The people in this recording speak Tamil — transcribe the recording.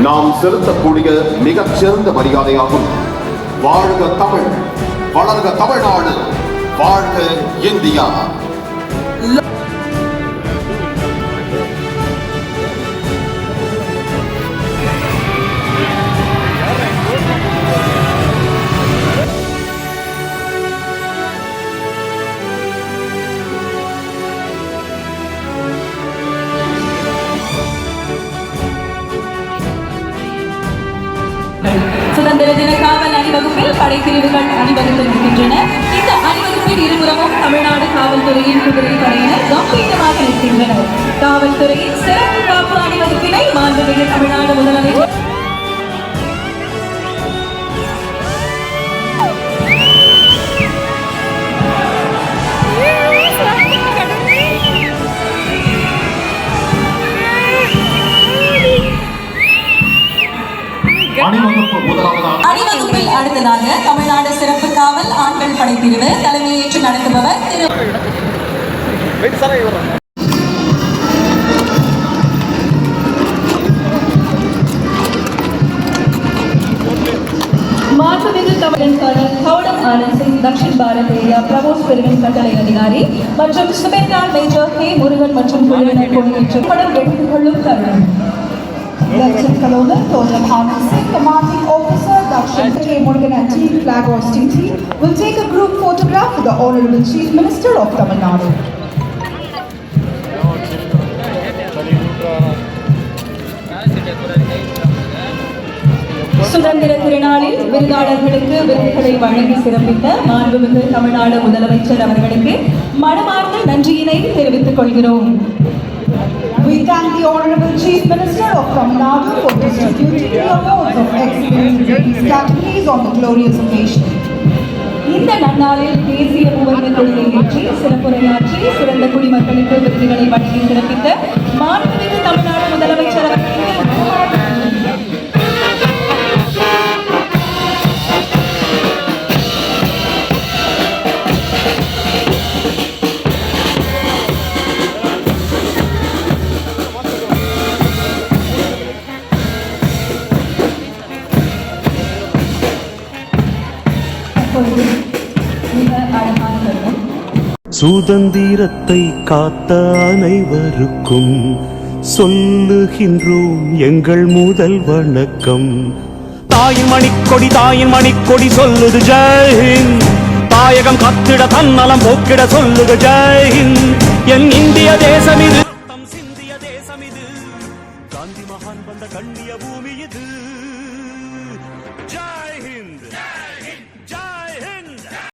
நாம் செலுத்தக்கூடிய மிகச்சிறந்த மரியாதையாகும். வாழ்க தமிழ், வளர்க தமிழ்நாடு, வாழ்க இந்தியா. சுதந்திர தின காவல் அணிவகுப்பில் படைப்பிரிவுகள் அணிவகுத்து வருகின்றன. இந்த அணிவகுப்பில் இருபுறமும் தமிழ்நாடு காவல்துறையின் குதிரை படையினர் கம்பீரமாக நிற்கின்றனர். காவல்துறையின் சிறப்பு காப்பு அணிவகுப்பினை மாண்புமிகு தமிழ்நாடு முதலமைச்சர் அணிவகுப்பில் அடுத்ததாக தமிழ்நாடு சிறப்பு காவல் ஆண்கள் படைப்பிரிவு தலைமையேற்று நடத்துபவர் திரு மாண்புமிகு தமிழன் கௌடம் ஆனந்த் சிங் தக்ஷின் பாரத் ஏரியா பிரபோஸ் பிரிவின் கட்டளை அதிகாரி மற்றும் சுபேந்தார் மேஜர் கே முருகன் மற்றும் குழுவினர் கொடியேற்று படம் எடுத்துக் கொள்ளும் தருணம். Lieutenant Colonel Gautam Anand Singh, Commanding Officer Dakshin K. Murugan and Team Flag Hosting Team will take a group photograph with the Honorable Chief Minister of Tamil Nadu. சுதந்திர திருநாளில் விருதாளர்களுக்கு விருதுகளை வழங்கி சிறப்பித்த மாண்புமிகு தமிழ்நாடு முதலமைச்சர் அவர்களுக்கு மனமார்ந்த நன்றியினை தெரிவித்துக் கொள்கிறோம். We thank the Honorable Chief Minister of Tamil Nadu for distributing the awards of excellence to these categories on the glorious occasion. இந்த நன்னாளில் தேசிய மூவர்ண கொடியை ஏற்றி சிறப்புரையாற்றி சிறந்த குடிமக்களுக்கு விருதுகளை வழங்கி சிறப்பித்த மாண்புமிகு தமிழ்நாடு முதலமைச்சர் அவர்களுக்கு சுதந்திரத்தை காத்த அனைவருக்கும் சொல்லுகின்றோம் எங்கள் முதல் வணக்கம். தாயின் மணிக்கொடி சொல்லுது ஜெய்ஹிந்த். தாயகம் கத்திட தன்னலம் போக்கிட சொல்லுது ஜெய்ஹிந்த். என் இந்திய தேசம் இது, சிந்திய தேசம் இது, காந்தி மகான் வந்த கண்ணிய பூமி இது.